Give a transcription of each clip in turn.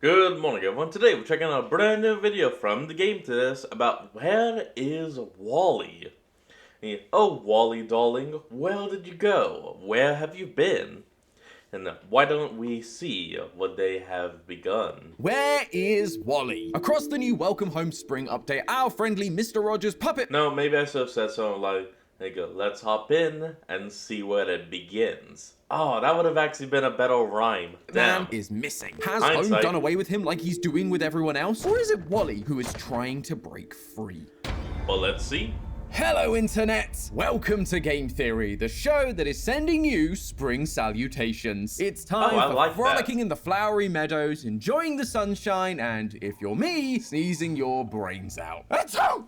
Good morning everyone, today we're checking out a brand new video from the game to this about where is Wally? Oh Wally darling, where did you go? Where have you been? And why don't we see what they have begun? Where is Wally? Across the new Welcome Home Spring update, our friendly Mr. Rogers puppet. No, maybe I should have said something like, let's hop in and see where it begins. Oh, that would have actually been a better rhyme. Damn. Man is missing. Has Hindsight. Home done away with him like he's doing with everyone else? Or is it Wally who is trying to break free? Well, let's see. Hello, Internet! Welcome to Game Theory, the show that is sending you spring salutations. It's time for frolicking in the flowery meadows, enjoying the sunshine, and, if you're me, sneezing your brains out. Achoo!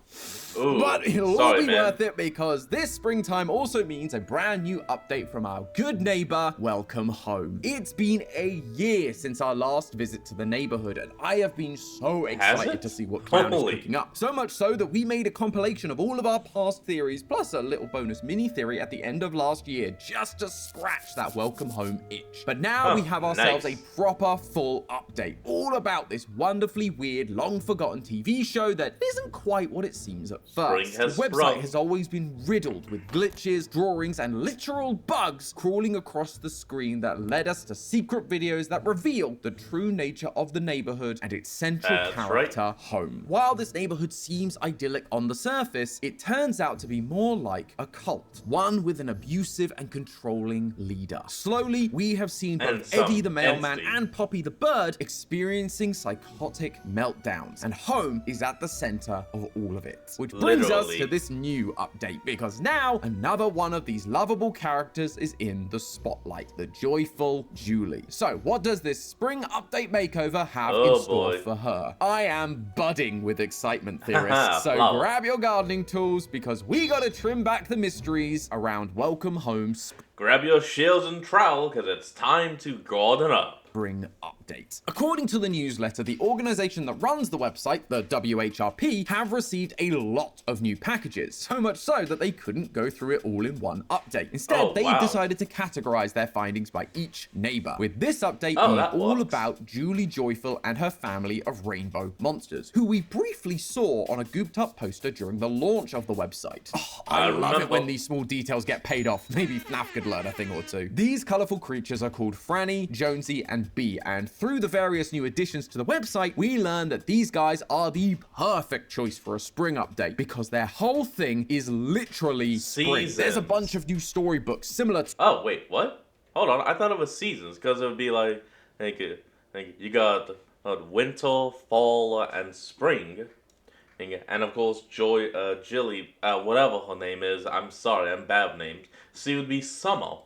Ooh, but it'll all be man. worth it because this springtime also means a brand new update from our good neighbor, Welcome Home. It's been a year since our last visit to the neighborhood, and I have been so excited to see what Clown is cooking up. So much so that we made a compilation of all of our past theories, plus a little bonus mini theory at the end of last year, just to scratch that Welcome Home itch. But now we have ourselves a proper full update, all about this wonderfully weird, long-forgotten TV show that isn't quite what it seems at first. The website has always been riddled with glitches, drawings, and literal bugs crawling across the screen that led us to secret videos that reveal the true nature of the neighborhood and its central character, Home. While this neighborhood seems idyllic on the surface, it turns out to be more like a cult, one with an abusive and controlling leader. Slowly, we have seen both Eddie the mailman and Poppy the bird experiencing psychotic meltdowns, and Home is at the center of all of it. Which brings us to this new update, because now another one of these lovable characters is in the spotlight, the joyful Julie. So what does this spring update makeover have in store for her? I am budding with excitement, theorists, so grab your gardening tools because we gotta trim back the mysteries around Welcome Home. Grab your shields and trowel because it's time to garden up. Spring update. According to the newsletter, the organization that runs the website, the WHRP, have received a lot of new packages, so much so that they couldn't go through it all in one update. Instead, they decided to categorize their findings by each neighbor, with this update being all about Julie Joyful and her family of rainbow monsters, who we briefly saw on a gooped up poster during the launch of the website. Oh, I love it when these small details get paid off. Maybe FNAF could learn a thing or two. These colorful creatures are called Franny, Jonesy, and Bee, and through the various new additions to the website, we learned that these guys are the perfect choice for a spring update because their whole thing is literally spring. There's a bunch of new storybooks similar to— Oh, wait, what? Hold on, I thought it was seasons because it would be like you got winter, fall, and spring. And of course, Jilly, whatever her name is, I'm sorry, I'm bad with names. She would be summer.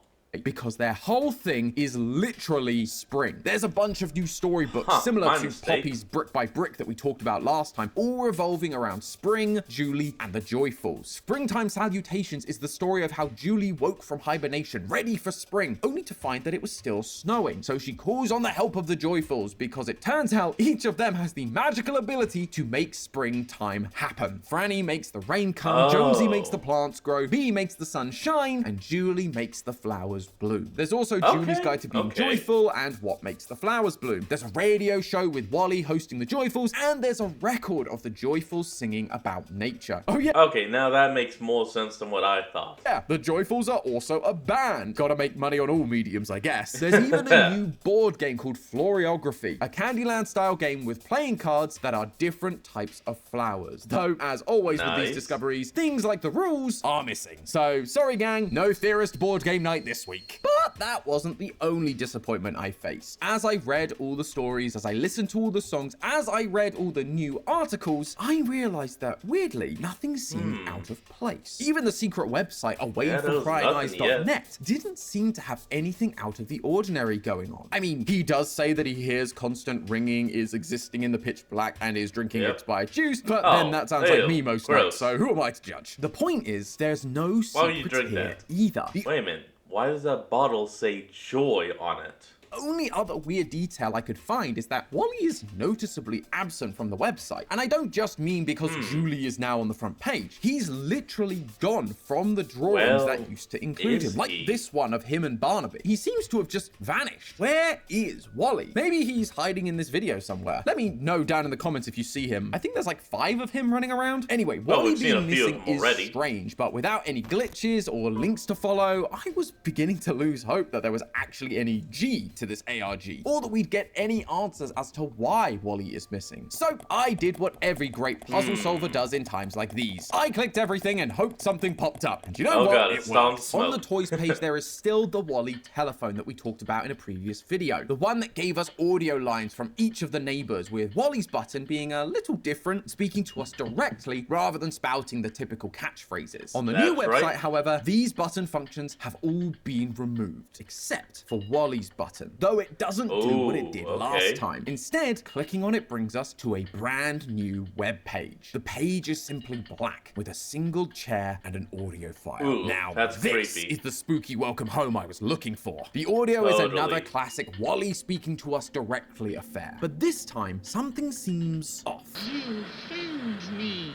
Because their whole thing is literally spring. There's a bunch of new storybooks similar to Poppy's Brick by Brick that we talked about last time, all revolving around spring, Julie, and the Joyfuls. Springtime Salutations is the story of how Julie woke from hibernation, ready for spring, only to find that it was still snowing. So she calls on the help of the Joyfuls because it turns out each of them has the magical ability to make springtime happen. Franny makes the rain come, Jonesy makes the plants grow, Bee makes the sun shine, and Julie makes the flowers bloom. There's also Julie's Guide to Being Joyful and What Makes the Flowers Bloom. There's a radio show with Wally hosting the Joyfuls, and there's a record of the Joyfuls singing about nature. Oh yeah. Okay, now that makes more sense than what I thought. Yeah, the Joyfuls are also a band. Gotta make money on all mediums, I guess. There's even a new board game called Floriography, a Candyland-style game with playing cards that are different types of flowers. Though, as always with these discoveries, things like the rules are missing. So, sorry gang, no Theorist board game night this week. But that wasn't the only disappointment I faced. As I read all the stories, as I listened to all the songs, as I read all the new articles, I realized that, weirdly, nothing seemed out of place. Even the secret website, awayfromcryingeyes.net, didn't seem to have anything out of the ordinary going on. I mean, he does say that he hears constant ringing, is existing in the pitch black, and is drinking expired juice, but then that sounds like me most nights, so who am I to judge? The point is, there's no secret here either. Wait a minute. Why does that bottle say joy on it? only other weird detail I could find is that Wally is noticeably absent from the website. And I don't just mean because Julie is now on the front page. He's literally gone from the drawings that used to include him, like this one of him and Barnaby. He seems to have just vanished. Where is Wally? Maybe he's hiding in this video somewhere. Let me know down in the comments if you see him. I think there's like 5 of him running around. Anyway, Wally being missing is strange, but without any glitches or links to follow, I was beginning to lose hope that there was actually any G to this ARG, or that we'd get any answers as to why Wally is missing. So I did what every great puzzle solver does in times like these. I clicked everything and hoped something popped up. And you know what? God, it worked. On the toys page, there is still the Wally telephone that we talked about in a previous video. The one that gave us audio lines from each of the neighbors, with Wally's button being a little different, speaking to us directly rather than spouting the typical catchphrases. On the new website, however, these button functions have all been removed, except for Wally's button, though it doesn't do what it did last time. Instead, clicking on it brings us to a brand new web page. The page is simply black with a single chair and an audio file. Now, this is the spooky welcome home I was looking for. The audio is another classic Wally speaking to us directly affair, but this time something seems off. You found me.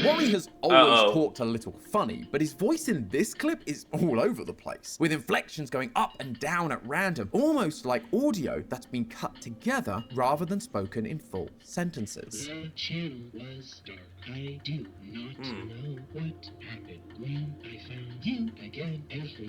Wally has always talked a little funny, but his voice in this clip is all over the place, with inflections going up and down at random, almost like audio that's been cut together rather than spoken in full sentences. The channel was dark. I do not know what happened when I found you again.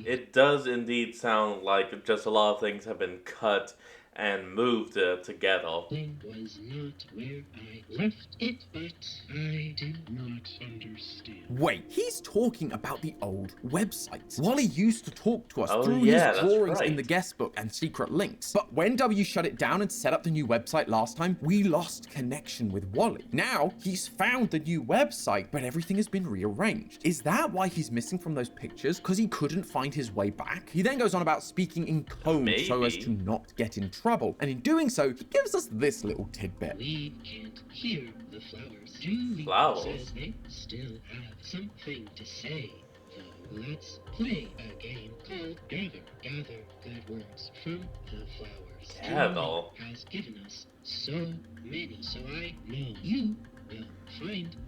It does indeed sound like just a lot of things have been cut and moved together. Thing was not where I left it, but I do not understand. Wait, he's talking about the old website. Wally used to talk to us through his drawings in the guest book and secret links. But when W shut it down and set up the new website last time, we lost connection with Wally. Now, he's found the new website, but everything has been rearranged. Is that why he's missing from those pictures? Because he couldn't find his way back? He then goes on about speaking in code so as to not get in trouble. And in doing so, he gives us this little tidbit. We can't hear the flowers. Julie says they still have something to say. So let's play a game called Gather. Gather good words from the flowers. Julie has given us so many, so I know you will find them.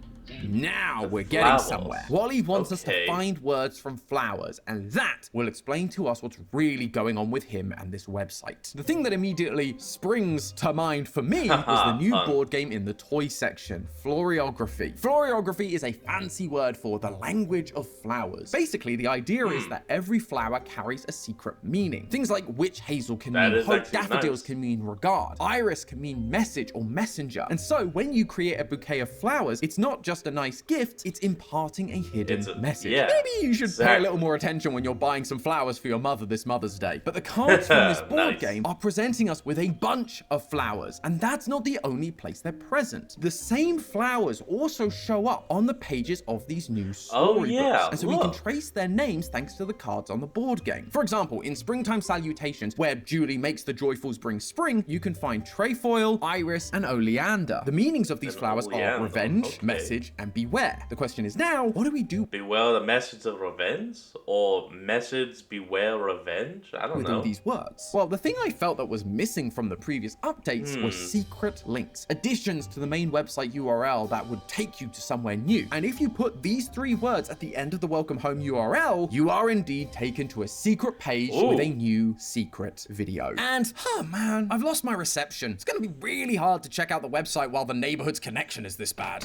Now we're getting somewhere. Wally wants us to find words from flowers, and that will explain to us what's really going on with him and this website. The thing that immediately springs to mind for me is the new board game in the toy section, Floriography. Floriography is a fancy word for the language of flowers. Basically, the idea is that every flower carries a secret meaning. Things like witch hazel can mean hope, daffodils can mean regard, iris can mean message or messenger. And so when you create a bouquet of flowers, it's not just a nice gift, it's imparting a hidden message. Maybe you should pay a little more attention when you're buying some flowers for your mother this Mother's Day. But the cards from this board game are presenting us with a bunch of flowers, and that's not the only place they're present. The same flowers also show up on the pages of these new storybooks, and so we can trace their names thanks to the cards on the board game. For example, in Springtime Salutations, where Julie makes the joyfuls bring spring, you can find trefoil, iris, and oleander. The meanings of these flowers are revenge, message, and beware. The question is now, what do we do? Beware the message of revenge? Or message beware revenge? I don't know. With all these words. Well, the thing I felt that was missing from the previous updates were secret links. Additions to the main website URL that would take you to somewhere new. And if you put these 3 words at the end of the welcome home URL, you are indeed taken to a secret page with a new secret video. And, oh man, I've lost my reception. It's gonna be really hard to check out the website while the neighborhood's connection is this bad.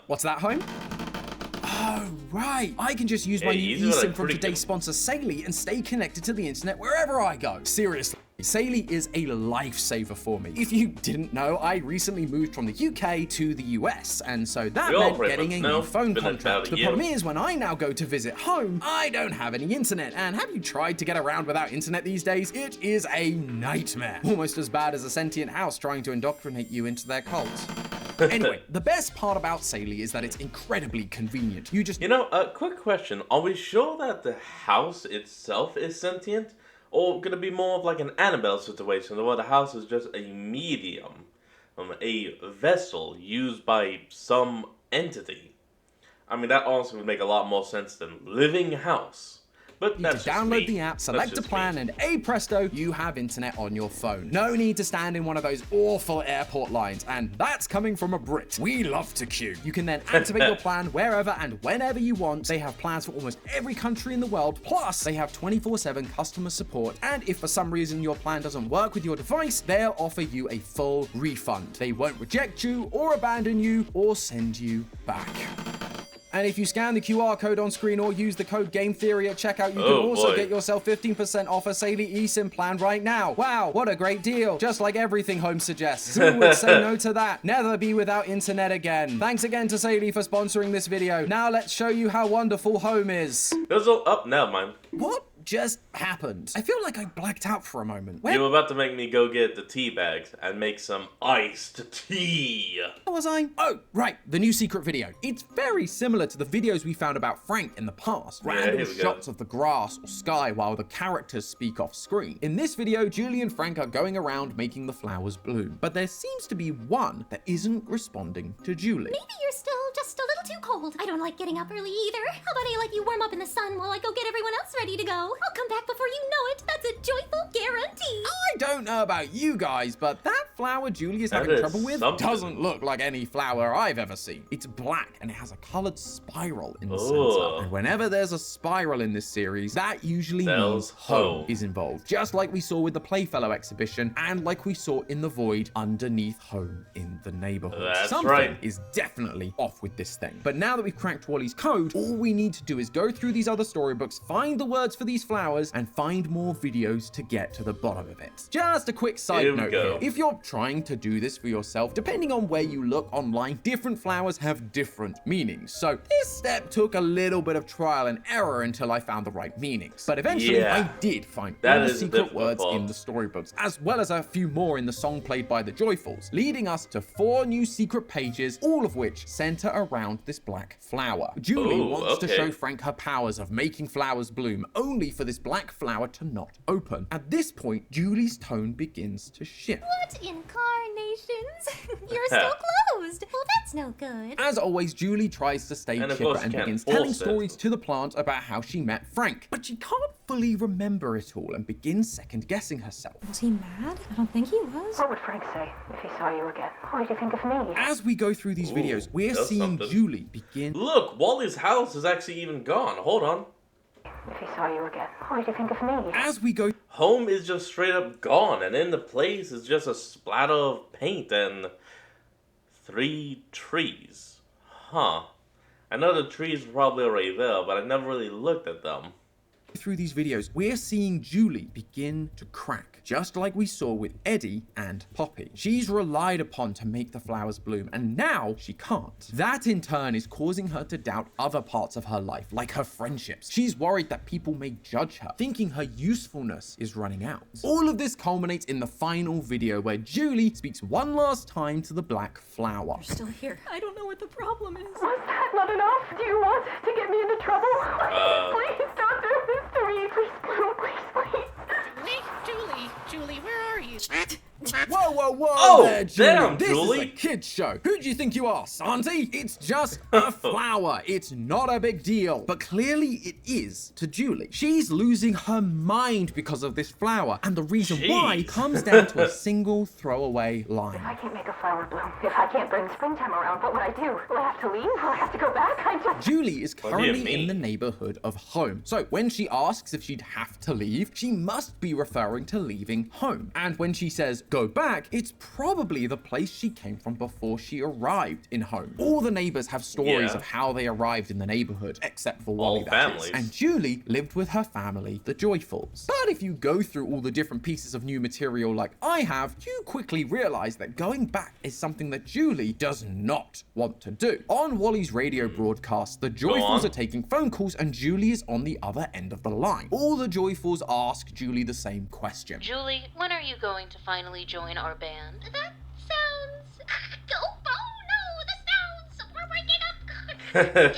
What's that, home? Oh, right. I can just use my new eSIM from today's sponsor, Saley, and stay connected to the internet wherever I go. Seriously. Saley is a lifesaver for me. If you didn't know, I recently moved from the UK to the US, and so that meant getting a new phone contract. The problem is, when I now go to visit home, I don't have any internet, and have you tried to get around without internet these days? It is a nightmare. Almost as bad as a sentient house trying to indoctrinate you into their cult. Anyway, the best part about Saley is that it's incredibly convenient. You just... You know, a quick question. Are we sure that the house itself is sentient? Or could it be more of like an Annabelle situation, where the house is just a medium, a vessel used by some entity? I mean, that honestly would make a lot more sense than living house. But You need that's to just download me. the app, select a just plan, me. and hey presto, you have internet on your phone. No need to stand in one of those awful airport lines, and that's coming from a Brit. We love to queue. You can then activate your plan wherever and whenever you want. They have plans for almost every country in the world, plus they have 24/7 customer support, and if for some reason your plan doesn't work with your device, they'll offer you a full refund. They won't reject you or abandon you or send you back. And if you scan the QR code on screen or use the code Game Theory at checkout, you can also get yourself 15% off a Saley eSIM plan right now. Wow, what a great deal. Just like everything Home suggests. Who would say no to that? Never be without internet again. Thanks again to Saley for sponsoring this video. Now let's show you how wonderful Home is. Those are up now, man. What just happened? I feel like I blacked out for a moment. You were about to make me go get the tea bags and make some iced tea. Where was I? Oh, right, the new secret video. It's very similar to the videos we found about Frank in the past. Random shots of the grass or sky while the characters speak off screen. In this video, Julie and Frank are going around making the flowers bloom. But there seems to be one that isn't responding to Julie. Maybe you're still just a little too cold. I don't like getting up early either. How about I let you warm up in the sun while I go get everyone else ready to go? I'll come back before you know it. That's a joyful guarantee. I don't know about you guys, but that flower Julie is having trouble with doesn't look like any flower I've ever seen. It's black and it has a colored spiral in the center. And whenever there's a spiral in this series, that usually means home is involved. Just like we saw with the Playfellow exhibition and like we saw in the void underneath home in the neighborhood. Something is definitely off with this thing. But now that we've cracked Wally's code, all we need to do is go through these other storybooks, find the words for these flowers, and find more videos to get to the bottom of it. Just a quick side note here. If you're trying to do this for yourself, depending on where you look online, different flowers have different meanings. So this step took a little bit of trial and error until I found the right meanings. But eventually I did find all the secret words in the storybooks, as well as a few more in the song played by the Joyfuls, leading us to 4 new secret pages, all of which center around this black flower. Julie wants to show Frank her powers of making flowers bloom, only for this black flower to not open. At this point, Julie's tone begins to shift. What incarnations? You're still closed. Well, that's no good. As always, Julie tries to stay chipper and begins telling stories to the plant about how she met Frank. But she can't fully remember it all and begins second-guessing herself. Was he mad? I don't think he was. What would Frank say if he saw you again? What did you think of me? As we go through these videos, we're seeing Julie begin... Look, Wally's house is actually even gone. Hold on. If he saw you again, what did you think of me? As we go... Home is just straight up gone, and in the place is just a splatter of paint and 3 trees. Huh. I know the trees were probably already there, but I never really looked at them. Through these videos, we're seeing Julie begin to crack, just like we saw with Eddie and Poppy. She's relied upon to make the flowers bloom, and now she can't. That in turn is causing her to doubt other parts of her life, like her friendships. She's worried that people may judge her, thinking her usefulness is running out. All of this culminates in the final video where Julie speaks one last time to the black flower. You're still here. I don't know what the problem is. Was that not enough? Do you want to get me into trouble? Please don't do this to me. Please, please. Julie, where are you? Whoa there, Julie. Damn, this Julie. is a kid's show. Who do you think you are, Santi? It's just a flower. It's not a big deal. But clearly it is to Julie. She's losing her mind because of this flower, and the reason why comes down to a single throwaway line. If I can't make a flower bloom, if I can't bring springtime around, what would I do? Will I have to leave? Will I have to go back? Julie is currently in the neighborhood of home. So when she asks if she'd have to leave, she must be referring to leaving home. And when she says go back, it's probably the place she came from before she arrived in home. All the neighbors have stories of how they arrived in the neighborhood, except for Wally, that is. And Julie lived with her family, the Joyfuls. But if you go through all the different pieces of new material like I have, you quickly realize that going back is something that Julie does not want to do. On Wally's radio broadcast, the Joyfuls are taking phone calls and Julie is on the other end of the line. All the Joyfuls ask Julie the same question. Julie, when are you going to finally join our band? That sounds... Oh no, the sounds! We're breaking up!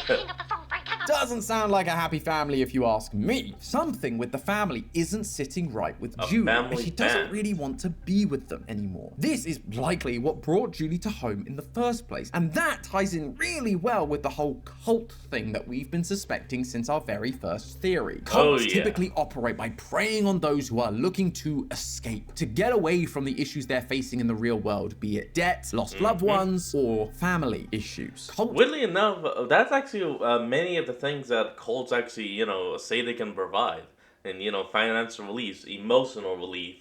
Hang up the phone, Frank, hang Doesn't sound like a happy family if you ask me. Something with the family isn't sitting right with Julie, and she doesn't really want to be with them anymore. This is likely what brought Julie to home in the first place, and that ties in really well with the whole cult thing that we've been suspecting since our very first theory. Cults typically operate by preying on those who are looking to escape, to get away from the issues they're facing in the real world, be it debt, lost loved ones, or family issues. Weirdly enough, that's actually many of the things that cults actually, say they can provide. And, financial relief, emotional relief,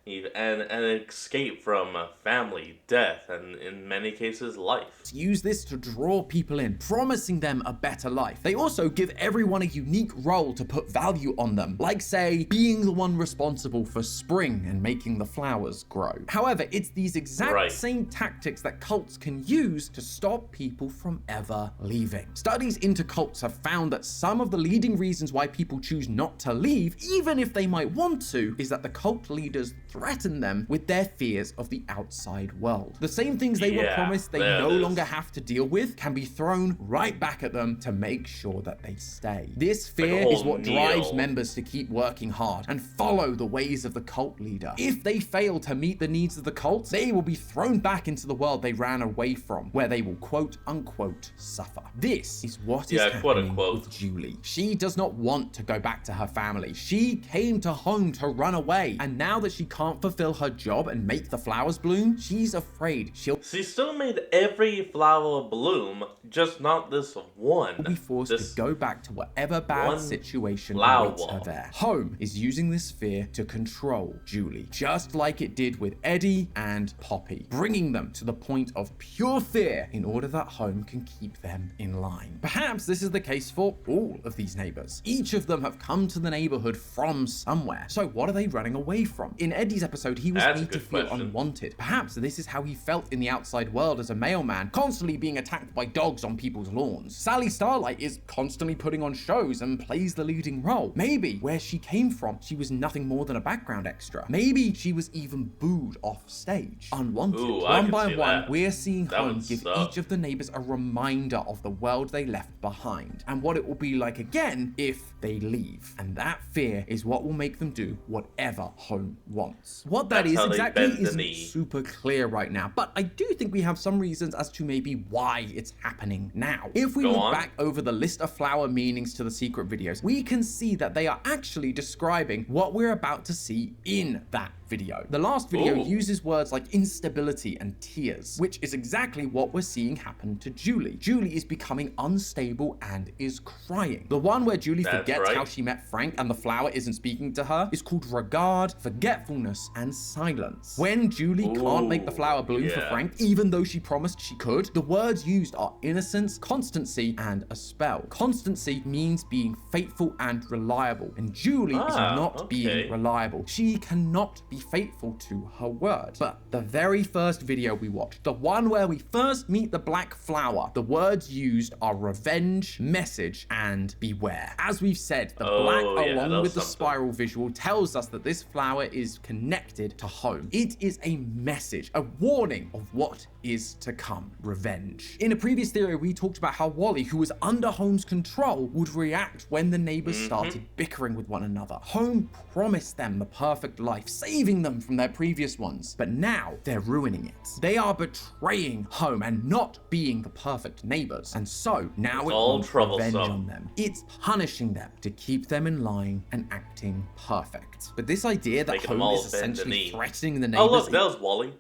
and an escape from family, death, and in many cases, life. Use this to draw people in, promising them a better life. They also give everyone a unique role to put value on them, like say, being the one responsible for spring and making the flowers grow. However, it's these exact same tactics that cults can use to stop people from ever leaving. Studies into cults have found that some of the leading reasons why people choose not to leave, even if they might want to, is that the cult leaders threaten them with their fears of the outside world. The same things they were promised they no longer have to deal with can be thrown right back at them to make sure that they stay. This fear is what drives members to keep working hard and follow the ways of the cult leader. If they fail to meet the needs of the cult, they will be thrown back into the world they ran away from, where they will quote unquote suffer. This is what is happening with Julie. She does not want to go back to her family. She came to home to run away, and now that she can't fulfill her job and make the flowers bloom, she's afraid she still made every flower bloom, just not this one. Will be forced to go back to whatever bad situation awaits her there. Home is using this fear to control Julie, just like it did with Eddie and Poppy, bringing them to the point of pure fear in order that Home can keep them in line. Perhaps this is the case for all of these neighbors. Each of them have come to the neighborhood from somewhere. So what are they running away from? In Eddie's episode, he was made to feel unwanted. Perhaps this is how he felt in the outside world as a mailman, constantly being attacked by dogs on people's lawns. Sally Starlight is constantly putting on shows and plays the leading role. Maybe where she came from, she was nothing more than a background extra. Maybe she was even booed off stage. Unwanted. One by one, we're seeing Home give each of the neighbors a reminder of the world they left behind and what it will be like again if they leave. And that fear is what will make them do whatever Home wants. What that is exactly isn't super clear right now, but I do think we have some reasons as to maybe why it's happening now. If we look back over the list of flower meanings to the secret videos, we can see that they are actually describing what we're about to see in that video. The last video uses words like instability and tears, which is exactly what we're seeing happen to Julie. Julie is becoming unstable and is crying. The one where Julie forgets how she met Frank and the flower isn't speaking to her is called regard, forgetfulness, and silence. When Julie can't make the flower bloom for Frank, even though she promised she could, the words used are innocence, constancy, and a spell. Constancy means being faithful and reliable, and Julie is not being reliable. She cannot be faithful to her word. But the very first video we watched, the one where we first meet the black flower, the words used are revenge, message, and beware. As we've said, the black along with the spiral visual tells us that this flower is connected to Home. It is a message, a warning of what is to come. Revenge. In a previous theory, we talked about how Wally, who was under Home's control, would react when the neighbors started bickering with one another. Home promised them the perfect life, saving them from their previous ones, but now they're ruining it. They are betraying Home and not being the perfect neighbors, and so now it wants revenge on them. It's punishing them to keep them in line and acting perfect. But this idea that Home is essentially threatening the neighbors— oh look, there's Wally.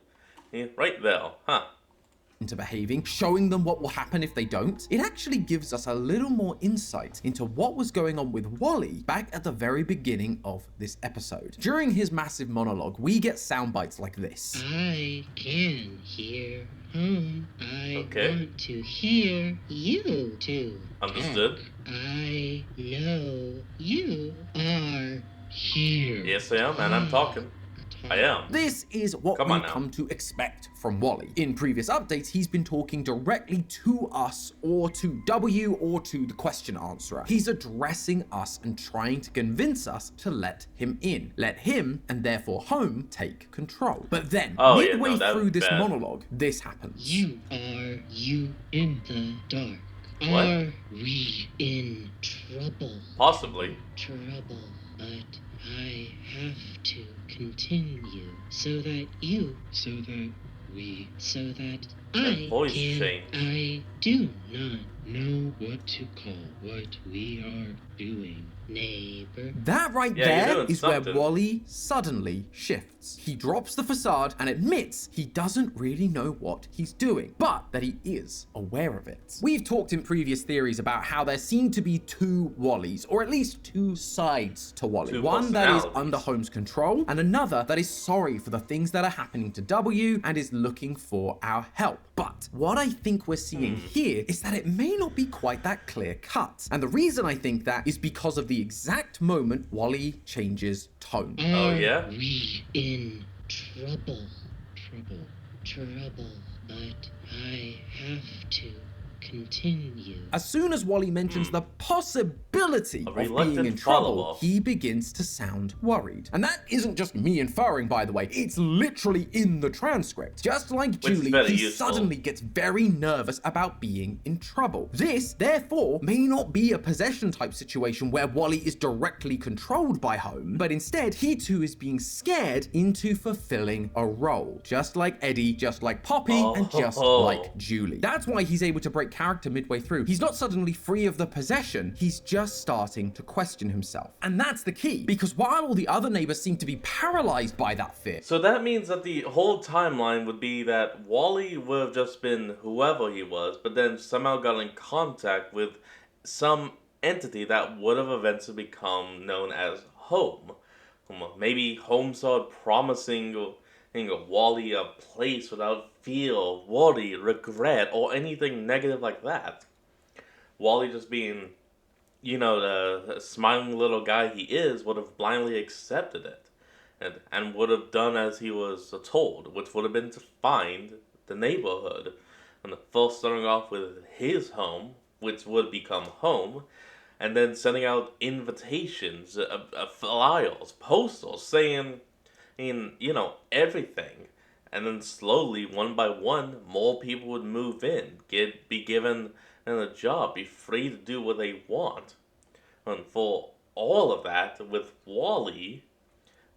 Yeah, right there, into behaving, showing them what will happen if they don't, it actually gives us a little more insight into what was going on with Wally back at the very beginning of this episode. During his massive monologue, we get sound bites like this. I can hear Home. I want to hear you two. Understood. I know you are here. Yes, I am, and I'm talking. I am. This is what we've come to expect from Wally. In previous updates, he's been talking directly to us, or to W, or to the question answerer. He's addressing us and trying to convince us to let him in. Let him, and therefore Home, take control. But then, midway through this monologue, this happens. You are you in the dark. What? Are we in trouble? Possibly. Trouble, but I have to continue so that I voice can. change. I do not know what to call what we are doing, neighbor. That right Yeah, you're there doing is where something. Wally suddenly shifts. He drops the facade and admits he doesn't really know what he's doing, but that he is aware of it. We've talked in previous theories about how there seem to be two Wallys, or at least two sides to Wally. Two One that is personalities. under Holmes' control, and another that is sorry for the things that are happening to W and is looking for our help. But what I think we're seeing here is that it may not be quite that clear cut. And the reason I think that is because of the exact moment Wally changes tone. Oh, yeah? Are we in trouble? Trouble, but I have to continue. As soon as Wally mentions the possibility A of being reluctant in trouble, follow-up. he begins to sound worried. And that isn't just me inferring, by the way, it's literally in the transcript. Just like is Julie, very he useful. suddenly gets very nervous about being in trouble. This, therefore, may not be a possession type situation where Wally is directly controlled by Home, but instead he too is being scared into fulfilling a role. Just like Eddie, just like Poppy, and just like Julie. That's why he's able to break character midway through. He's not suddenly free of the possession, he's just starting to question himself. And that's the key, because while all the other neighbors seem to be paralyzed by that fear, So that means that the whole timeline would be that Wally would have just been whoever he was, but then somehow got in contact with some entity that would have eventually become known as Home. Maybe Home started promising Wally a place without fear, worry, regret, or anything negative like that. Wally just being, the smiling little guy he is, would have blindly accepted it. And would have done as he was told, which would have been to find the neighborhood. And first starting off with his home, which would become home, and then sending out invitations, flyers, posters, saying, everything. And then slowly, one by one, more people would move in, be given a job, be free to do what they want. And for all of that, with Wally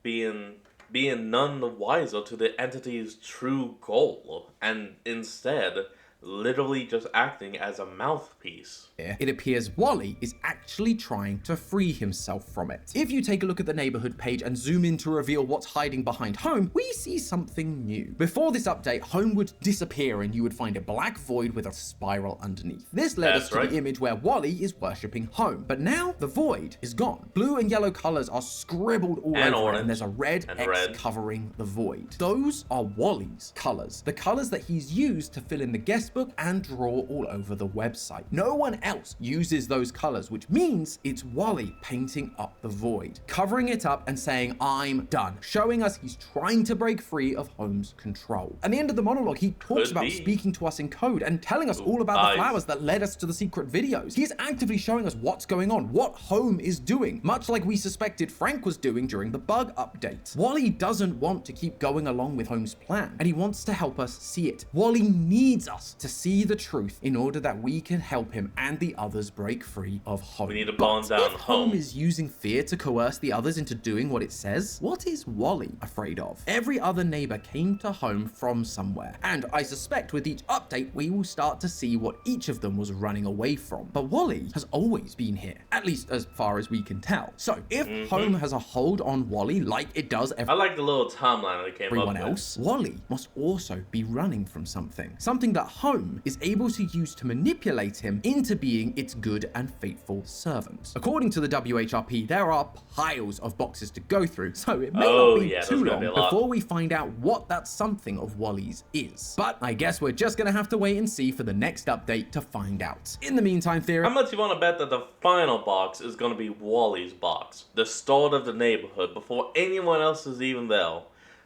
being none the wiser to the entity's true goal, and instead literally just acting as a mouthpiece. it appears Wally is actually trying to free himself from it. If you take a look at the neighborhood page and zoom in to reveal what's hiding behind Home, we see something new. Before this update, Home would disappear and you would find a black void with a spiral underneath. This led us to the image where Wally is worshipping Home, but now the void is gone. Blue and yellow colors are scribbled all over it, and there's a red X covering the void. Those are Wally's colors, the colors that he's used to fill in the guest book and draw all over the website. No one else uses those colors, which means it's Wally painting up the void, covering it up and saying, "I'm done," showing us he's trying to break free of Home's control. At the end of the monologue, he talks about speaking to us in code and telling us all about the flowers that led us to the secret videos. He's actively showing us what's going on, what Home is doing, much like we suspected Frank was doing during the bug update. Wally doesn't want to keep going along with Home's plan, and he wants to help us see it. Wally needs us to see the truth in order that we can help him and the others break free of Home. We need to bond down if Home is using fear to coerce the others into doing what it says, what is Wally afraid of? Every other neighbor came to Home from somewhere, and I suspect with each update we will start to see what each of them was running away from. But Wally has always been here, at least as far as we can tell. So if Home has a hold on Wally like it does I like the little timeline that came everyone up with. else, Wally must also be running from something that Home is able to use to manipulate him into being its good and faithful servant. According to the WHRP, there are piles of boxes to go through, so it may not be too long before we find out what that something of Wally's is. But I guess we're just gonna have to wait and see for the next update to find out. In the meantime, Theory, How much you want to bet that the final box is going to be Wally's box? The start of the neighborhood, before anyone else is even there.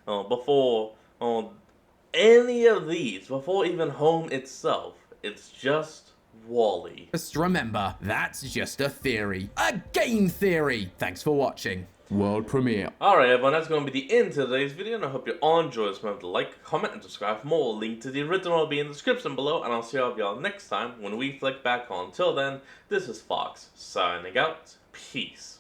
Before any of these, before even Home itself. It's just Wally. just remember, that's just a theory. A game theory! Thanks for watching. world premiere. Alright everyone, that's going to be the end of today's video, and I hope you all enjoyed this. Remember to like, comment, and subscribe for more. Link to the original will be in the description below, and I'll see all of y'all next time when we flick back on. Till then, this is Fox, signing out. Peace.